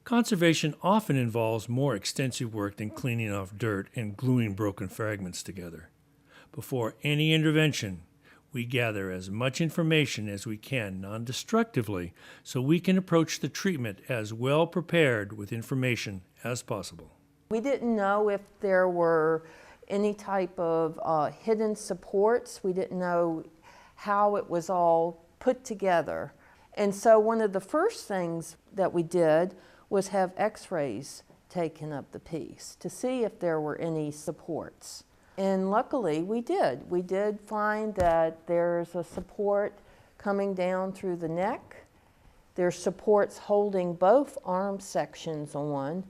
Conservation often involves more extensive work than cleaning off dirt and gluing broken fragments together. Before any intervention, we gather as much information as we can non-destructively so we can approach the treatment as well prepared with information as possible. We didn't know if there were any type of hidden supports. We didn't know how it was all put together. And so one of the first things that we did was have x-rays taken of the piece to see if there were any supports. And luckily we did. We did find that there's a support coming down through the neck. There's supports holding both arm sections on,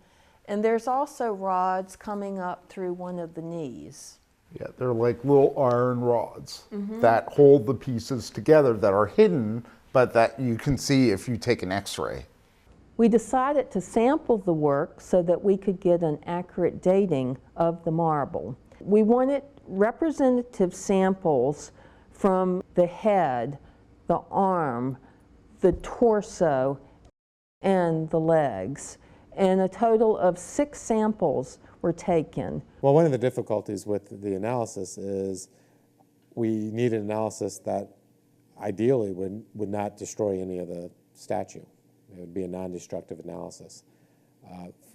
and there's also rods coming up through one of the knees. Yeah, they're like little iron rods that hold the pieces together that are hidden, but that you can see if you take an x-ray. We decided to sample the work so that we could get an accurate dating of the marble. We wanted representative samples from the head, the arm, the torso, and the legs. And a total of 6 samples were taken. Well, one of the difficulties with the analysis is we need an analysis that ideally would not destroy any of the statue. It would be a non-destructive analysis.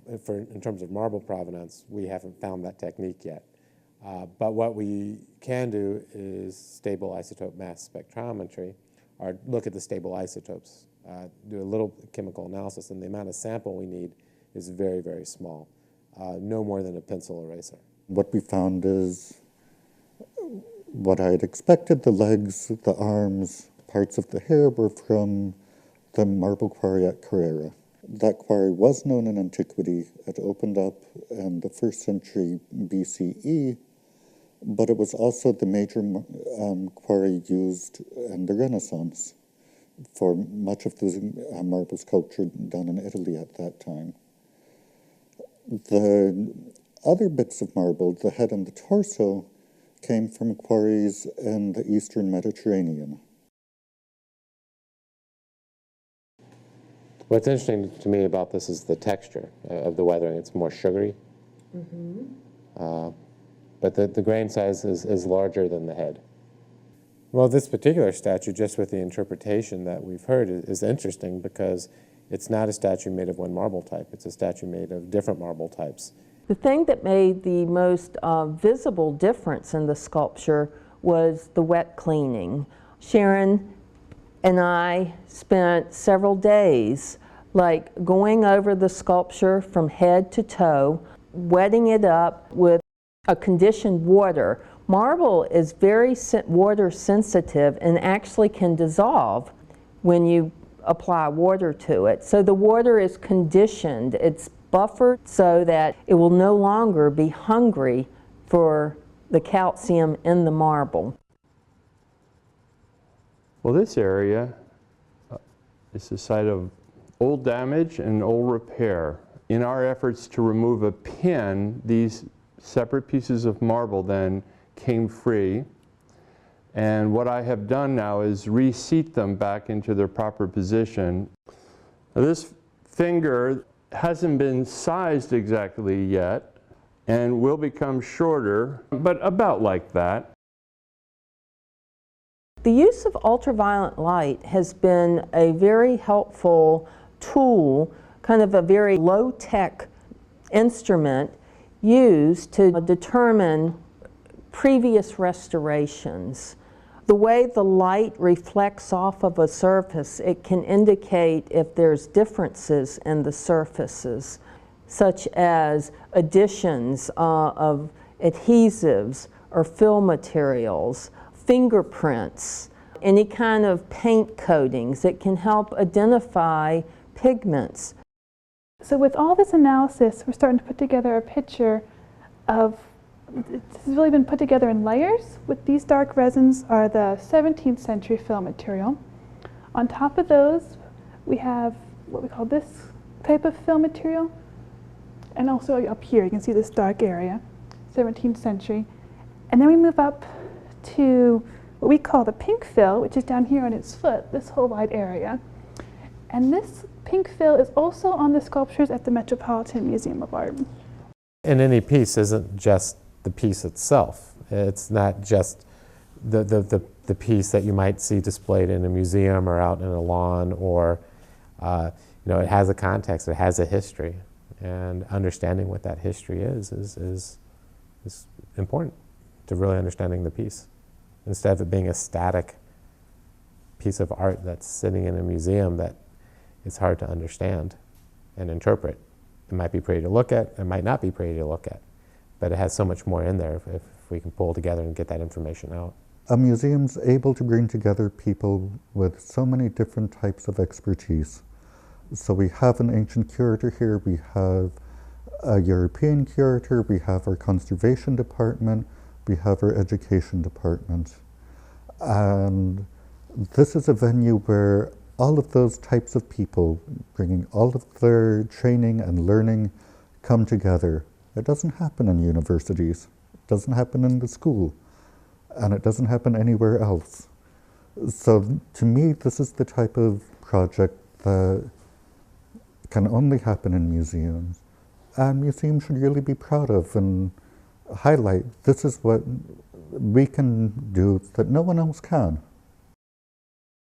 In terms of marble provenance, we haven't found that technique yet. But what we can do is stable isotope mass spectrometry, or look at the stable isotopes, do a little chemical analysis, and the amount of sample we need is very, very small, no more than a pencil eraser. What we found is what I had expected. The legs, the arms, parts of the hair were from the marble quarry at Carrara. That quarry was known in antiquity. It opened up in the 1st century BCE, but it was also the major quarry used in the Renaissance for much of the marble sculpture done in Italy at that time. The other bits of marble, the head and the torso, came from quarries in the Eastern Mediterranean. What's interesting to me about this is the texture of the weathering. It's more sugary, but the grain size is larger than the head. Well, this particular statue, just with the interpretation that we've heard, is interesting because it's not a statue made of one marble type. It's a statue made of different marble types. The thing that made the most visible difference in the sculpture was the wet cleaning. Sharon and I spent several days going over the sculpture from head to toe, wetting it up with a conditioned water. Marble is very water sensitive and actually can dissolve when you apply water to it. So the water is conditioned, it's buffered so that it will no longer be hungry for the calcium in the marble. Well, this area is the site of old damage and old repair. In our efforts to remove a pin, these separate pieces of marble then came free. And what I have done now is reseat them back into their proper position. Now, this finger hasn't been sized exactly yet and will become shorter, but about like that. The use of ultraviolet light has been a very helpful tool, kind of a very low-tech instrument used to determine previous restorations. The way the light reflects off of a surface, it can indicate if there's differences in the surfaces, such as additions of adhesives or fill materials, fingerprints, any kind of paint coatings. It can help identify pigments. So with all this analysis, we're starting to put together a picture of, this has really been put together in layers. With these dark resins are the 17th century fill material. On top of those, we have what we call this type of fill material. And also up here, you can see this dark area, 17th century. And then we move up to what we call the pink fill, which is down here on its foot, this whole wide area. And this pink fill is also on the sculptures at the Metropolitan Museum of Art. And any piece isn't just the piece itself. It's not just the piece that you might see displayed in a museum or out in a lawn, or it has a context, it has a history, and understanding what that history is important to really understanding the piece, instead of it being a static piece of art that's sitting in a museum that it's hard to understand and interpret. It might be pretty to look at, it might not be pretty to look at, but it has so much more in there if we can pull together and get that information out. A museum's able to bring together people with so many different types of expertise. So we have an ancient curator here, we have a European curator, we have our conservation department, we have our education department. And this is a venue where all of those types of people, bringing all of their training and learning, come together. It doesn't happen in universities, it doesn't happen in the school, and it doesn't happen anywhere else. So to me, this is the type of project that can only happen in museums, and museums should really be proud of and highlight this is what we can do that no one else can.